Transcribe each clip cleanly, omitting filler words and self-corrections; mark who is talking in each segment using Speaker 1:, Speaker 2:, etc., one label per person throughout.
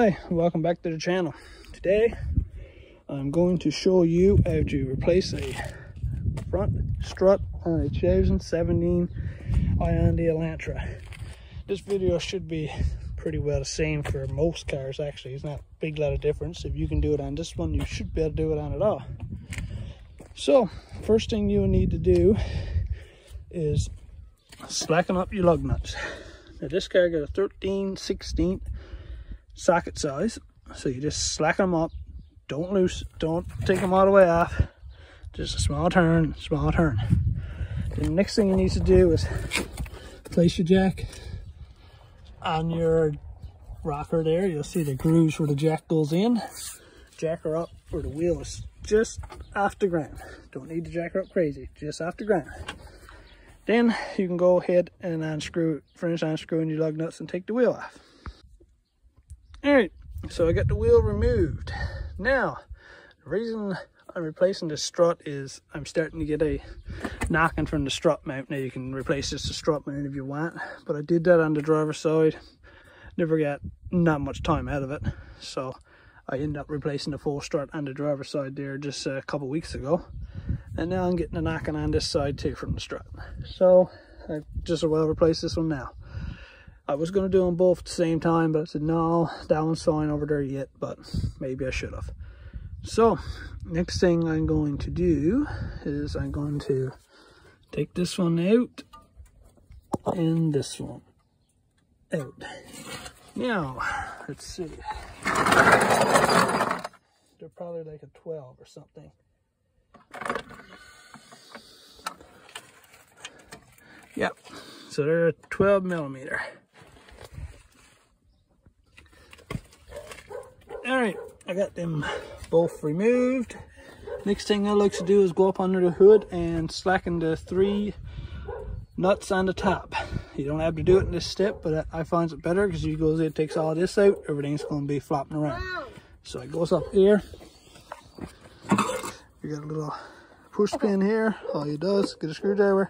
Speaker 1: Hi, welcome back to the channel. Today I'm going to show you how to replace a front strut on a 2017 Hyundai Elantra. This video should be pretty well the same for most cars. Actually, it's not a big lot of difference. If you can do it on this one, you should be able to do it on it all. So first thing you need to do is slacken up your lug nuts. Now this car got a 13/16 socket size, so you just slacken them up. Don't take them all the way off. Just a small turn, small turn. Then the next thing you need to do is place your jack on your rocker there. You'll see the grooves where the jack goes in. Jack her up where the wheel is just off the ground. Don't need to jack her up crazy, just off the ground. Then you can go ahead and finish unscrewing your lug nuts and take the wheel off. Alright, so I got the wheel removed. Now, the reason I'm replacing the strut is I'm starting to get a knocking from the strut mount. Now you can replace just the strut mount if you want, but I did that on the driver's side. Never got not much time out of it, so I ended up replacing the full strut on the driver's side there just a couple weeks ago. And now I'm getting a knocking on this side too from the strut. So I just as well replace this one now. I was going to do them both at the same time, but I said no, that one's fine over there yet, but maybe I should have. So next thing I'm going to do is I'm going to take this one out and this one out. Now, let's see. They're probably like a 12 or something. Yep, so they're a 12 millimeter. Alright, I got them both removed. Next thing I like to do is go up under the hood and slacken the 3 nuts on the top. You don't have to do it in this step, but I find it better because it takes all this out, everything's going to be flopping around. So it goes up here. You got a little push pin here. All you do is get a screwdriver,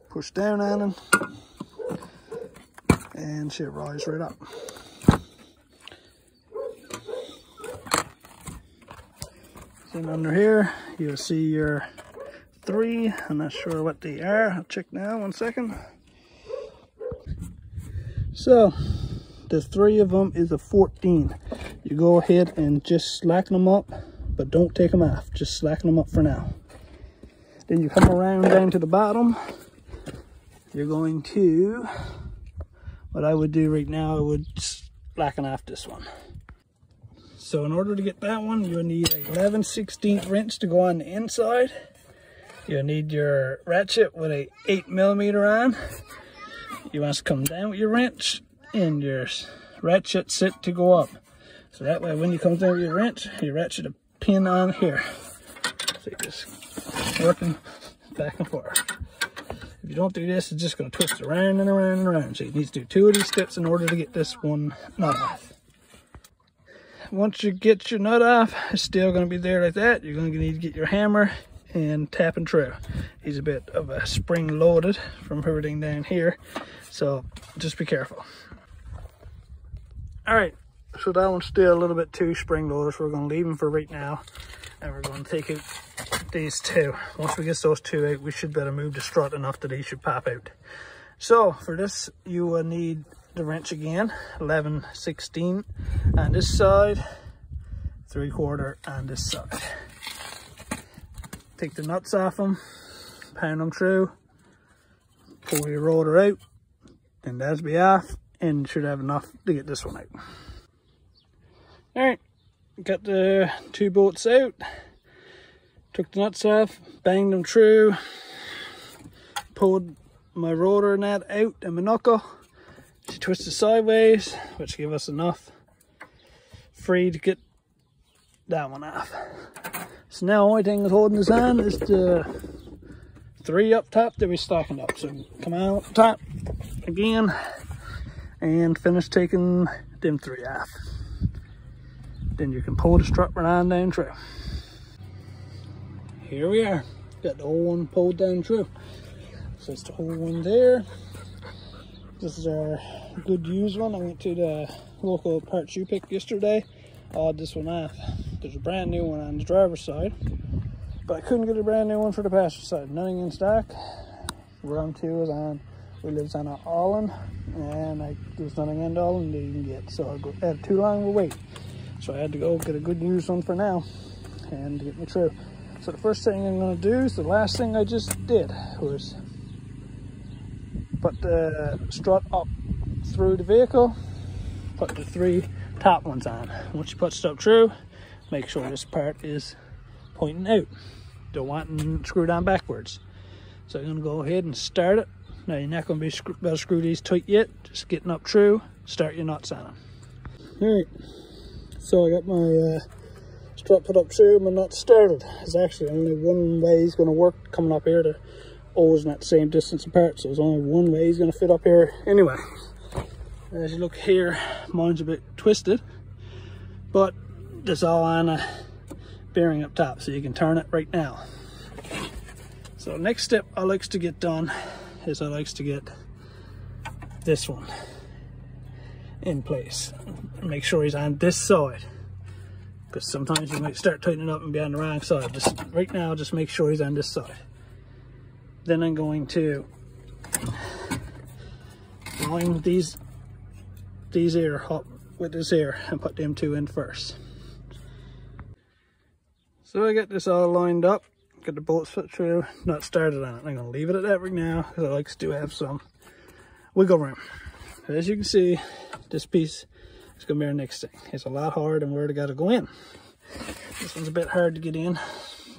Speaker 1: push down on them, and she'll rise right up. Then under here, you'll see your 3. I'm not sure what they are. I'll check now, 1 second. So, the 3 of them is a 14. You go ahead and just slacken them up, but don't take them off. Just slacken them up for now. Then you come around down to the bottom. You're going to, what I would do right now, I would slacken off this one. So in order to get that one, you'll need a 11/16 wrench to go on the inside. You'll need your ratchet with a 8 millimeter on. You want to come down with your wrench and your ratchet set to go up. So that way when you come down with your wrench, you ratchet a pin on here. So you're just working back and forth. If you don't do this, it's just going to twist around and around and around. So you need to do 2 of these steps in order to get this one nut off. Once you get your nut off, it's still going to be there like that. You're going to need to get your hammer and tap and true. He's a bit of a spring loaded from everything down here, so just be careful. Alright, so that one's still a little bit too spring loaded, so we're going to leave them for right now, and we're going to take out these 2. Once we get those 2 out, we should be able to move the strut enough that they should pop out. So for this, you will need the wrench again, 11/16 on this side, 3/4 on this side. Take the nuts off them, pound them through, pull your rotor out, and that'll be off, and you should have enough to get this one out. Alright, got the 2 bolts out, took the nuts off, banged them through, pulled my rotor nut out and my knuckle. She twisted sideways, which gave us enough free to get that one off. So now the only thing that's holding this on is the 3 up top that we stacking up. So come out up top again and finish taking them 3 off. Then you can pull the strut right on down through. Here we are. Got the whole one pulled down through. So it's the whole one there. This is our good used one. I went to the local parts you picked yesterday. I odd this one off. There's a brand new one on the driver's side, but I couldn't get a brand new one for the passenger side. Nothing in stock. Run 2 is on. We lives on an Allin, and there's nothing in the Allin that you can get. So I had too long of a wait. So I had to go get a good used one for now and get me through. So the first thing I'm going to do is the last thing I just did was put the strut up through the vehicle, put the 3 top ones on. Once you put stuff through, make sure this part is pointing out. Don't want it screwed on backwards. So I'm going to go ahead and start it. Now you're not going to be able to screw these tight yet. Just getting up through, start your nuts on them. Alright, so I got my strut put up through, my nuts started. There's actually only one way he's going to work coming up here. They're always not the same distance apart, so there's only one way he's going to fit up here anyway. As you look here, mine's a bit twisted, but it's all on a bearing up top, so you can turn it right now. So next step I likes to get done is I likes to get this one in place. Make sure he's on this side, because sometimes you might start tightening up and be on the wrong side. Just right now, just make sure he's on this side. Then I'm going to line these here up with this here and put them 2 in first. So I got this all lined up, got the bolts fit through, not started on it. I'm going to leave it at that right now because I like to have some wiggle room. As you can see, this piece is going to be our next thing. It's a lot harder than where it got to go in. This one's a bit hard to get in.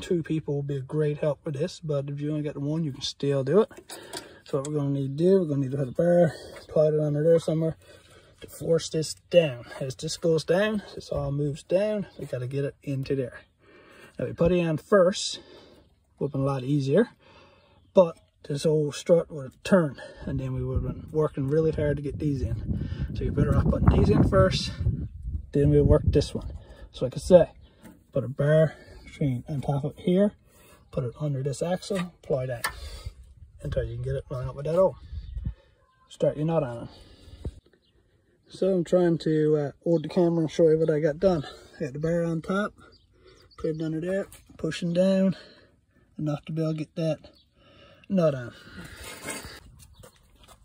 Speaker 1: 2 people will be a great help with this, but if you only got the 1, you can still do it. So what we're going to need to do, we're going to need to put a bar, apply it under there somewhere to force this down. As this goes down, this all moves down. We got to get it into there. Now we put it on first, would have been a lot easier, but this old strut would have turned, and then we would have been working really hard to get these in. So you're better off putting these in first, then we'll work this one. So like I say, put a bar on top of it here, put it under this axle, apply that until you can get it lined up with that hole. Start your nut on it. So I'm trying to hold the camera and show you what I got done. I got the bar on top, put it under there, pushing down enough to be able to get that nut on.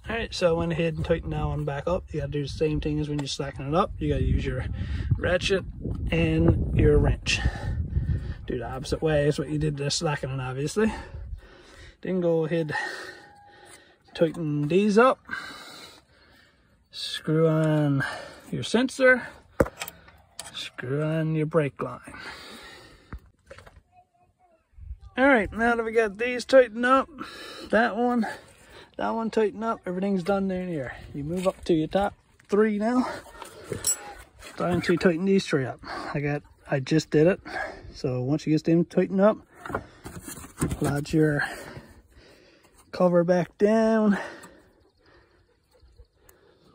Speaker 1: Alright, so I went ahead and tightened that one back up. You got to do the same thing as when you're slacking it up. You got to use your ratchet and your wrench. Do the opposite way is what you did to slackening, obviously. Then go ahead, tighten these up. Screw on your sensor. Screw on your brake line. Alright, now that we got these tightened up, that one tightened up, everything's done down here. You move up to your top 3 now. Trying to tighten these 3 up. I just did it. So once you get them tightened up, slide your cover back down,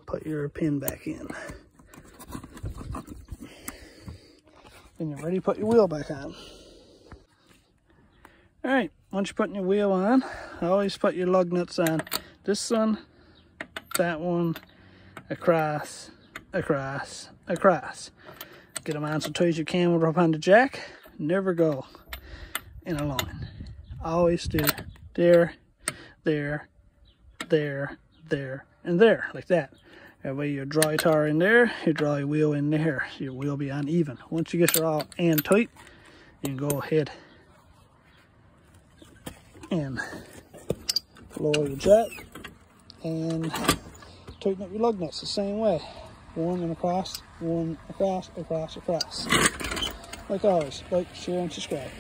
Speaker 1: put your pin back in. Then you're ready to put your wheel back on. Alright, once you're putting your wheel on, always put your lug nuts on this one, that one, across, across, across. Get them on so tight as you can with up on the jack. Never go in a line. Always do there, there, there, there, and there, like that. That way you draw your tire in there, you draw your wheel in there. Your wheel will be uneven. Once you get it all in tight, you can go ahead and lower your jack and tighten up your lug nuts the same way. One and across, one across, across, across. Like always, like, share, and subscribe.